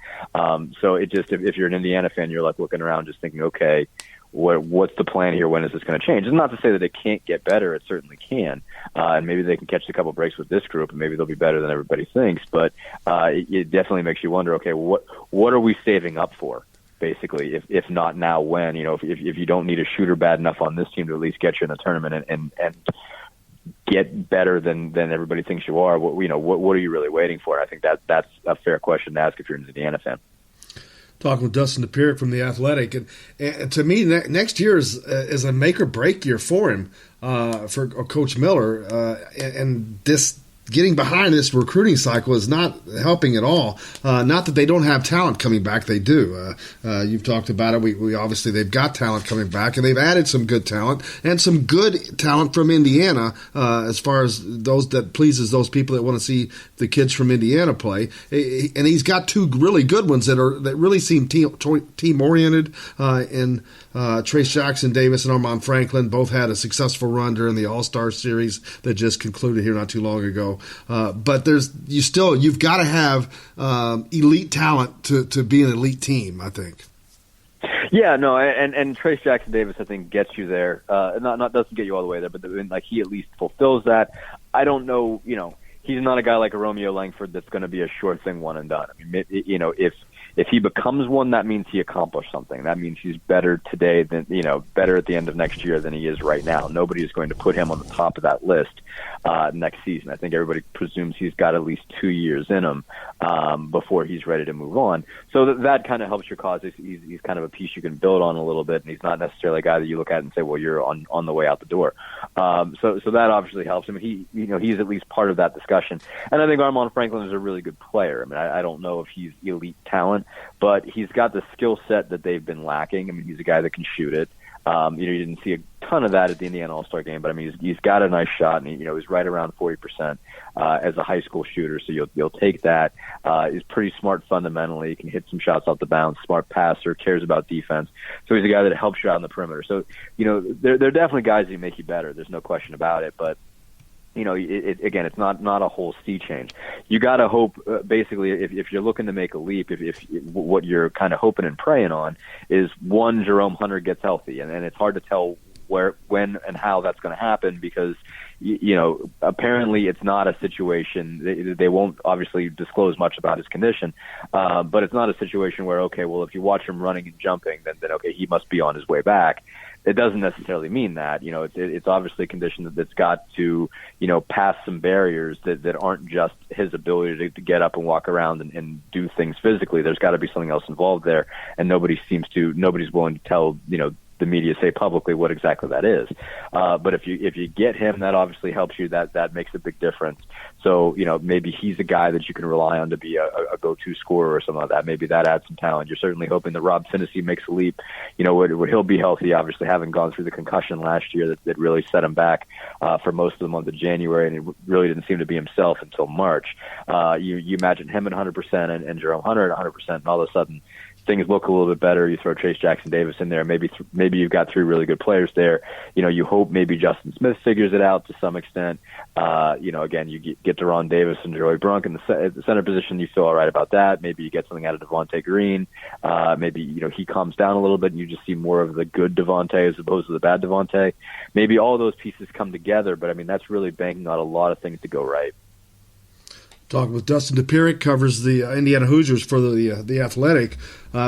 So it just if you're an Indiana fan, you're like looking around, just thinking, okay, what's the plan here? When is this going to change? It's not to say that it can't get better. It certainly can. And maybe they can catch a couple breaks with this group and maybe they'll be better than everybody thinks. But it definitely makes you wonder, okay, what are we saving up for? Basically, if not now, when? If you don't need a shooter bad enough on this team to at least get you in the tournament and get better than everybody thinks you are, what are you really waiting for? I think that's a fair question to ask if you're an Indiana fan. Talking with Dustin DePierick from The Athletic. And to me, next year is a make-or-break year for him, for Coach Miller. And this getting behind this recruiting cycle is not helping at all. Not that they don't have talent coming back, they do. You've talked about it. We obviously they've got talent coming back, and they've added some good talent and some good talent from Indiana as far as those that pleases those people that want to see the kids from Indiana play. And he's got two really good ones that really seem team oriented. And Trace Jackson Davis and Armand Franklin both had a successful run during the All-Star Series that just concluded here not too long ago. But you've got to have elite talent to be an elite team, I think. Yeah, no, and Trace Jackson Davis, I think, gets you there. Not doesn't get you all the way there, but he at least fulfills that. I don't know, he's not a guy like a Romeo Langford that's going to be a sure thing, one and done. I mean, if he becomes one, that means he accomplished something. That means he's better today than, better at the end of next year than he is right now. Nobody is going to put him on the top of that list next season. I think everybody presumes he's got at least 2 years in him before he's ready to move on. So that kind of helps your cause. He's kind of a piece you can build on a little bit, and he's not necessarily a guy that you look at and say, well, you're on the way out the door. So that obviously helps him. He's at least part of that discussion. And I think Armand Franklin is a really good player. I mean, I don't know if he's elite talent, but he's got the skill set that they've been lacking. I mean, he's a guy that can shoot it. You didn't see a ton of that at the Indiana All-Star game, but I mean, he's got a nice shot, and he's right around 40% as a high school shooter. So you'll take that. He's pretty smart fundamentally. He can hit some shots off the bounce. Smart passer, cares about defense. So he's a guy that helps you out on the perimeter. So they're definitely guys that make you better. There's no question about it, but. Again, it's not a whole sea change. You got to hope, basically, if you're looking to make a leap, if what you're kind of hoping and praying on is one, Jerome Hunter gets healthy, and it's hard to tell where, when, and how that's going to happen because apparently it's not a situation. They won't obviously disclose much about his condition, but it's not a situation where if you watch him running and jumping, then okay, he must be on his way back. It doesn't necessarily mean that. It's obviously a condition that's got to, pass some barriers that aren't just his ability to get up and walk around and do things physically. There's got to be something else involved there, and nobody's willing to tell, the media say publicly what exactly that is. But if you get him, that obviously helps you. That makes a big difference. So, maybe he's a guy that you can rely on to be a go-to scorer or something like that. Maybe that adds some talent. You're certainly hoping that Rob Finney makes a leap. Would he'll be healthy, obviously having gone through the concussion last year that really set him back for most of the month of January, and he really didn't seem to be himself until March. You imagine him at 100% and Jerome Hunter at 100%, and all of a sudden things look a little bit better. You throw Trace Jackson Davis in there. Maybe you've got three really good players there. You hope maybe Justin Smith figures it out to some extent. Again, you get Deron Davis and Joey Brunk in the center position. You feel all right about that. Maybe you get something out of Devontae Green. Maybe, he calms down a little bit and you just see more of the good Devontae as opposed to the bad Devontae. Maybe all those pieces come together, but I mean, that's really banking on a lot of things to go right. Talking with Dustin DePierick, covers the Indiana Hoosiers for the Athletic.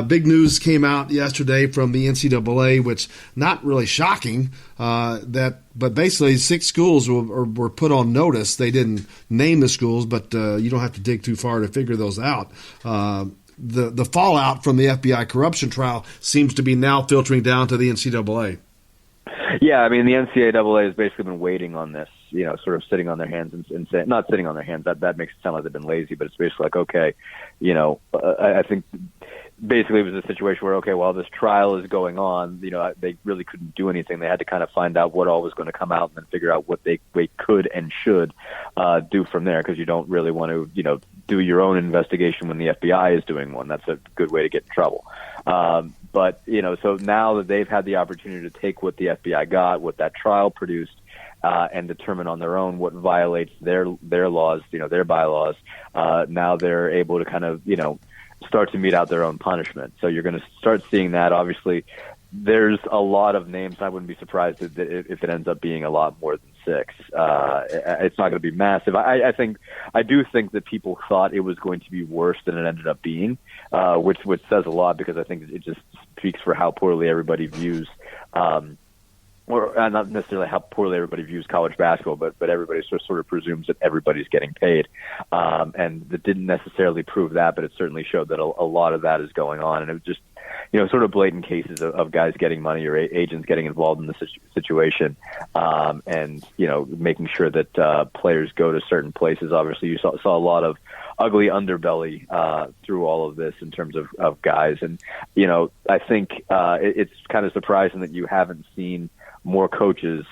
Big news came out yesterday from the NCAA, which not really shocking. But basically 6 schools were put on notice. They didn't name the schools, but you don't have to dig too far to figure those out. The fallout from the FBI corruption trial seems to be now filtering down to the NCAA. Yeah, I mean, the NCAA has basically been waiting on this, sort of sitting on their hands and saying, not sitting on their hands, that makes it sound like they've been lazy, but it's basically like, okay, I think basically it was a situation where, okay, while this trial is going on, they really couldn't do anything. They had to kind of find out what all was going to come out and then figure out what they could and should do from there, because you don't really want to, do your own investigation when the FBI is doing one. That's a good way to get in trouble. But, so now that they've had the opportunity to take what the FBI got, what that trial produced, and determine on their own what violates their laws, their bylaws, now they're able to kind of, start to mete out their own punishment. So you're going to start seeing that. Obviously, there's a lot of names. I wouldn't be surprised if it ends up being a lot more than 6. It's not going to be massive. I do think that people thought it was going to be worse than it ended up being, which says a lot, because I think it just speaks for how poorly everybody views, or not necessarily how poorly everybody views college basketball, but everybody sort of presumes that everybody's getting paid. And that didn't necessarily prove that, but it certainly showed that a lot of that is going on. And it just, sort of blatant cases of guys getting money or agents getting involved in the situation, and making sure that players go to certain places. Obviously, you saw a lot of ugly underbelly through all of this in terms of guys, and I think it's kind of surprising that you haven't seen more coaches,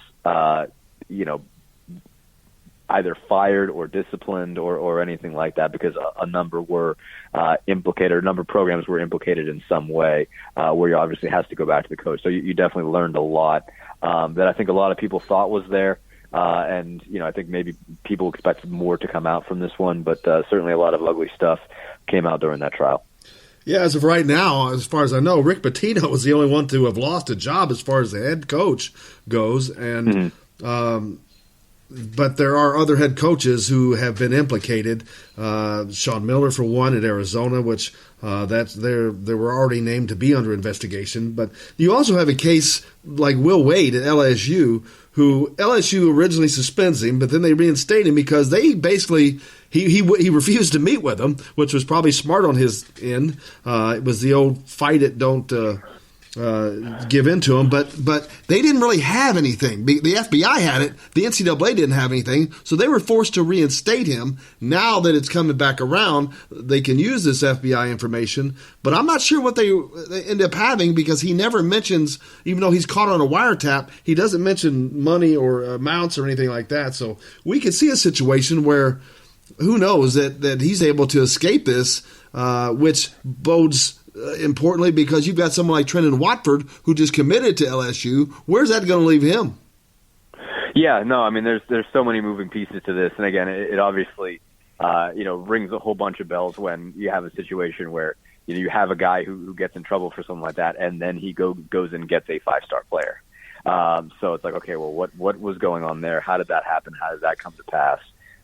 either fired or disciplined or anything like that, because a number were implicated, or a number of programs were implicated in some way, where you obviously has to go back to the coach. So you definitely learned a lot that I think a lot of people thought was there. And I think maybe people expected more to come out from this one, but certainly a lot of ugly stuff came out during that trial. Yeah, as of right now, as far as I know, Rick Pitino was the only one to have lost a job as far as the head coach goes, and but there are other head coaches who have been implicated. Sean Miller, for one, at Arizona, which they were already named to be under investigation. But you also have a case like Will Wade at LSU, who LSU originally suspends him, but then they reinstate him because they basically he refused to meet with them, which was probably smart on his end. It was the old fight it, don't give in to them, but they didn't really have anything. The FBI had it. The NCAA didn't have anything, so they were forced to reinstate him. Now that it's coming back around, they can use this FBI information, but I'm not sure what they end up having, because he never mentions, even though he's caught on a wiretap, he doesn't mention money or amounts or anything like that. So we could see a situation where, who knows, that he's able to escape this, which bodes importantly, because you've got someone like Trenton Watford who just committed to LSU. Where's that going to leave him? Yeah, no, I mean, there's so many moving pieces to this, and again, it obviously rings a whole bunch of bells when you have a situation where you have a guy who gets in trouble for something like that, and then he goes and gets a 5-star player. So it's like, okay, well, what was going on there? How did that happen? How did that come to pass?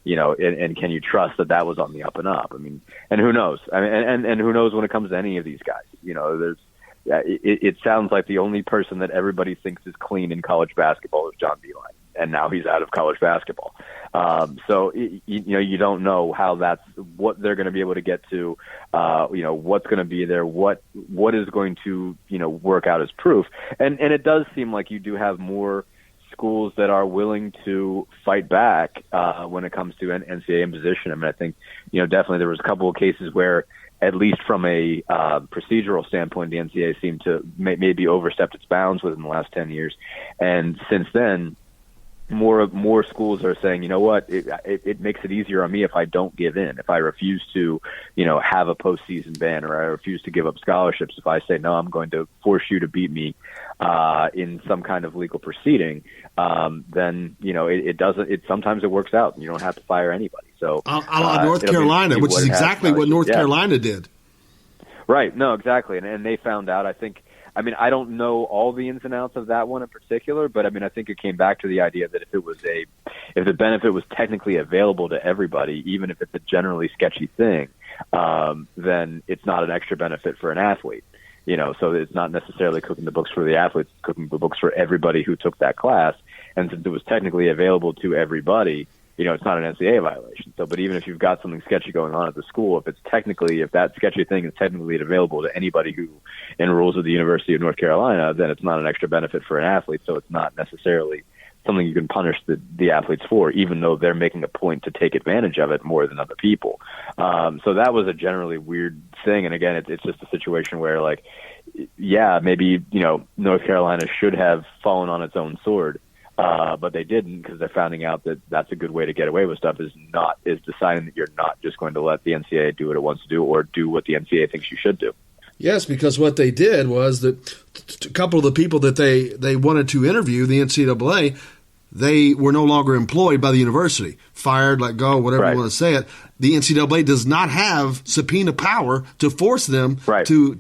And can you trust that was on the up and up? I mean, and who knows? I mean, and who knows when it comes to any of these guys? It sounds like the only person that everybody thinks is clean in college basketball is John Beilein, and now he's out of college basketball. So you don't know what they're going to be able to get to. What's going to be there? What is going to work out as proof? And it does seem like you do have more schools that are willing to fight back when it comes to NCAA imposition. I mean, I think, definitely there was a couple of cases where, at least from a procedural standpoint, the NCAA seemed to maybe overstepped its bounds within the last 10 years. And since then, more schools are saying, you know what, it makes it easier on me if I don't give in, if I refuse to, have a postseason ban, or I refuse to give up scholarships. If I say, no, I'm going to force you to beat me in some kind of legal proceeding, then, it doesn't, sometimes it works out and you don't have to fire anybody. So a la North Carolina, which is exactly what North Carolina did. Right. No, exactly. And they found out, I don't know all the ins and outs of that one in particular, but I think it came back to the idea that if the benefit was technically available to everybody, even if it's a generally sketchy thing, then it's not an extra benefit for an athlete. So it's not necessarily cooking the books for the athletes, it's cooking the books for everybody who took that class. And since it was technically available to everybody, it's not an NCAA violation. So, but even if you've got something sketchy going on at the school, if that sketchy thing is technically available to anybody who enrolls at the University of North Carolina, then it's not an extra benefit for an athlete. So it's not necessarily something you can punish the athletes for, even though they're making a point to take advantage of it more than other people. So that was a generally weird thing. And again, it's just a situation where, like, yeah, maybe, North Carolina should have fallen on its own sword. But they didn't, because they're finding out that that's a good way to get away with stuff, is deciding that you're not just going to let the NCAA do what it wants to do, or do what the NCAA thinks you should do. Yes, because what they did was that a couple of the people that they wanted to interview, the NCAA, they were no longer employed by the university, fired, let go, whatever you want to say it. The NCAA does not have subpoena power to force them to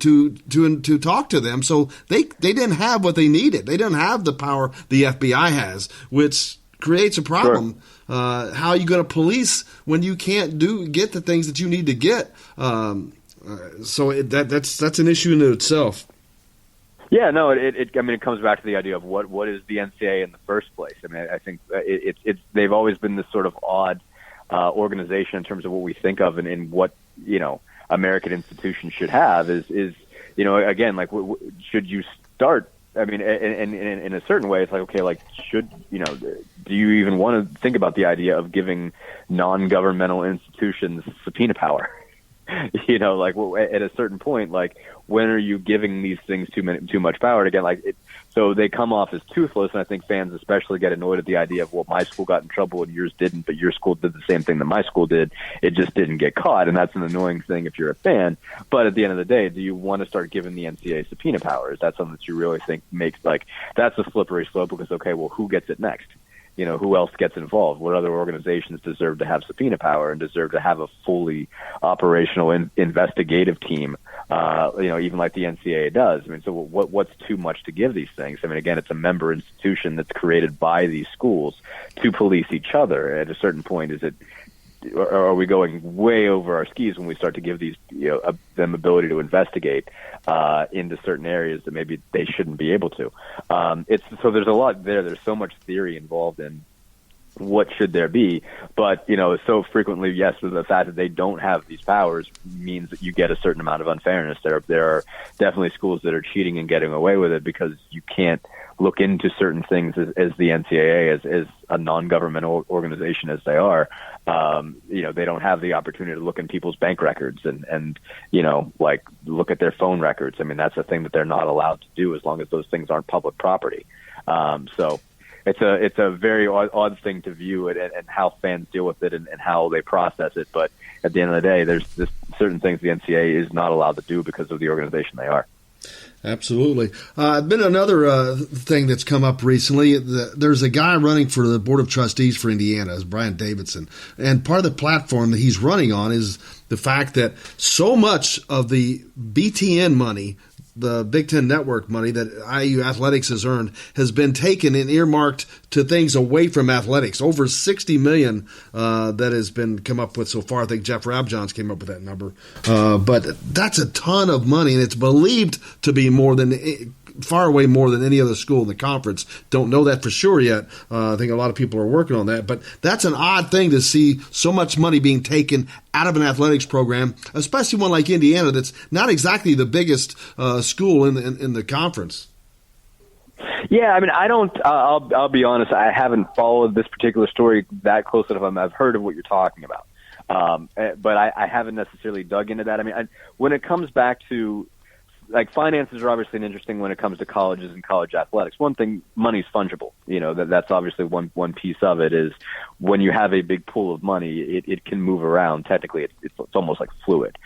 talk to them. So they didn't have what they needed. They didn't have the power the FBI has, which creates a problem. Sure. How are you going to police when you can't get the things that you need to get? So that's an issue in itself. Yeah, no, it comes back to the idea of what is the NCAA in the first place. I mean, I think they've always been this sort of odd organization in terms of what we think of and what American institutions should have is again, like, should you start? I mean, in a certain way, it's like, okay, like, do you even want to think about the idea of giving non-governmental institutions subpoena power? Like, at a certain point, like, when are you giving these things too much power? And again, like, so they come off as toothless, and I think fans especially get annoyed at the idea of, well, my school got in trouble and yours didn't, but your school did the same thing that my school did. It just didn't get caught, and that's an annoying thing if you're a fan. But at the end of the day, do you want to start giving the NCAA subpoena power? Is that something that you really think makes, like, that's a slippery slope? Because, okay, well, who gets it next? Who else gets involved? What other organizations deserve to have subpoena power and deserve to have a fully operational investigative team, even like the NCAA does? I mean, so what's too much to give these things? I mean, again, it's a member institution that's created by these schools to police each other. At a certain point, are we going way over our skis when we start to give these, them ability to investigate into certain areas that maybe they shouldn't be able to? So there's a lot there. There's so much theory involved in what should there be, but so frequently, yes, the fact that they don't have these powers means that you get a certain amount of unfairness. There are definitely schools that are cheating and getting away with it because you can't look into certain things as the NCAA, as a non-governmental organization as they are. They don't have the opportunity to look in people's bank records and like, look at their phone records. I mean, that's a thing that they're not allowed to do as long as those things aren't public property. So it's a very odd thing to view it and how fans deal with it and how they process it. But at the end of the day, there's certain things the NCAA is not allowed to do because of the organization they are. Absolutely. Been another thing that's come up recently. There's a guy running for the Board of Trustees for Indiana, is Brian Davidson. And part of the platform that he's running on is the fact that so much of the BTN money, the Big Ten Network money that IU Athletics has earned, has been taken and earmarked to things away from athletics. Over $60 million that has been come up with so far. I think Jeff Rabjohns came up with that number. But that's a ton of money, and it's believed to be far away more than any other school in the conference. Don't know that for sure yet. I think a lot of people are working on that. But that's an odd thing to see so much money being taken out of an athletics program, especially one like Indiana that's not exactly the biggest school in the conference. Yeah, I mean, I'll be honest, I haven't followed this particular story that close enough. I've heard of what you're talking about. But I haven't necessarily dug into that. I mean, when it comes back to, like, finances are obviously interesting when it comes to colleges and college athletics. One thing, money's fungible. That's obviously one piece of it is when you have a big pool of money, it can move around. Technically, it's almost like fluid.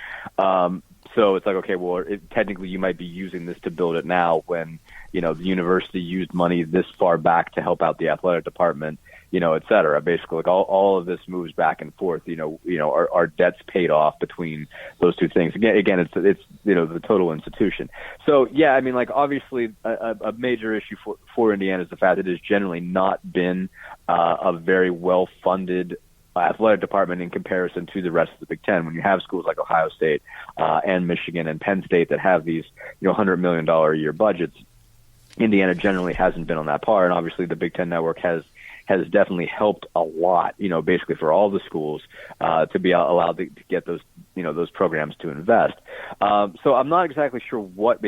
So it's like, okay, well, technically you might be using this to build it now when, the university used money this far back to help out the athletic department, et cetera. Basically, like, all of this moves back and forth. Our debts paid off between those two things. Again, it's the total institution. So yeah, I mean, like, obviously a major issue for Indiana is the fact that it has generally not been a very well funded athletic department in comparison to the rest of the Big Ten. When you have schools like Ohio State and Michigan and Penn State that have these $100 million a year budgets, Indiana generally hasn't been on that par, and obviously the Big Ten Network has definitely helped a lot, basically for all the schools to be allowed to get those programs to invest. So I'm not exactly sure what's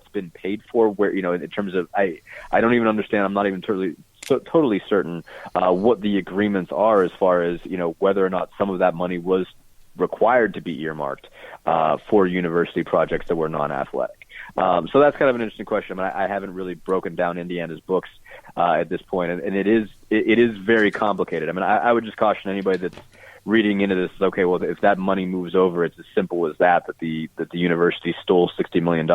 been paid for, where, in terms of, I don't even understand. I'm not even totally certain what the agreements are as far as, whether or not some of that money was required to be earmarked for university projects that were non-athletic. So that's kind of an interesting question. I mean, I haven't really broken down Indiana's books at this point, and it is very complicated. I mean, I would just caution anybody that's reading into this, okay, well, if that money moves over, it's as simple as that the university stole $60 million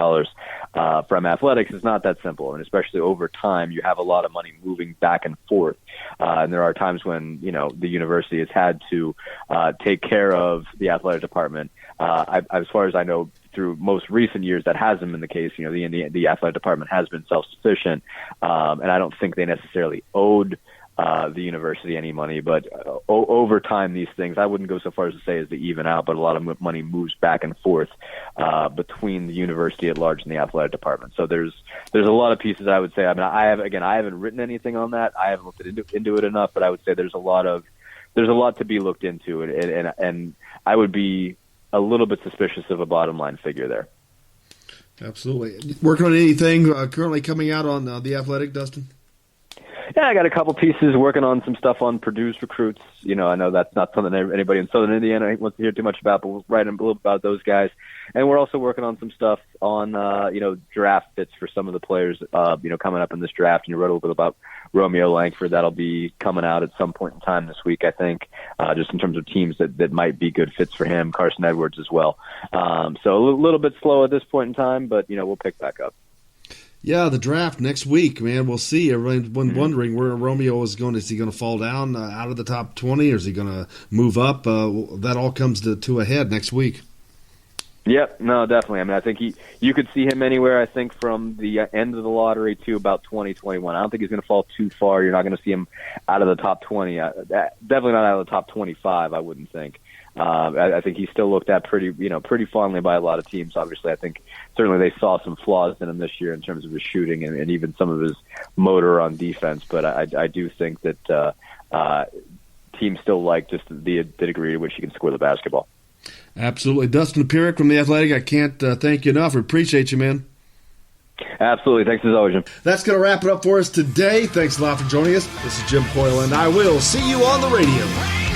from athletics. It's not that simple, and especially over time, you have a lot of money moving back and forth, and there are times when the university has had to take care of the athletic department. As far as I know, through most recent years, that hasn't been the case. The athletic department has been self-sufficient, and I don't think they necessarily owed the university any money. But over time, these things, I wouldn't go so far as to say as they even out, but a lot of money moves back and forth between the university at large and the athletic department. So there's a lot of pieces, I would say. I mean, I haven't written anything on that. I haven't looked into it enough, but I would say there's a lot to be looked into, and I would be a little bit suspicious of a bottom line figure there. Absolutely. Working on anything currently coming out on The Athletic, Dustin? Yeah, I got a couple pieces working on some stuff on Purdue's recruits. You know, I know that's not something anybody in Southern Indiana wants to hear too much about, but we're writing a little about those guys. And we're also working on some stuff on, draft fits for some of the players, coming up in this draft. And you wrote a little bit about Romeo Langford. That'll be coming out at some point in time this week, I think, just in terms of teams that might be good fits for him. Carson Edwards as well. So a little bit slow at this point in time, but, we'll pick back up. Yeah, the draft next week, man. We'll see. Everyone's wondering where Romeo is going. Is he going to fall down out of the top 20, or is he going to move up? That all comes to a head next week. Yep, no, definitely. I mean, I think you could see him anywhere, I think, from the end of the lottery to about 2021. I don't think he's going to fall too far. You're not going to see him out of the top 20. Definitely not out of the top 25, I wouldn't think. I think he's still looked at pretty fondly by a lot of teams. Obviously, I think certainly they saw some flaws in him this year in terms of his shooting and even some of his motor on defense. But I do think that teams still like just the degree to which he can score the basketball. Absolutely. Dustin Pierrick from The Athletic, I can't thank you enough. We appreciate you, man. Absolutely. Thanks as always, Jim. That's going to wrap it up for us today. Thanks a lot for joining us. This is Jim Coyle, and I will see you on the radio.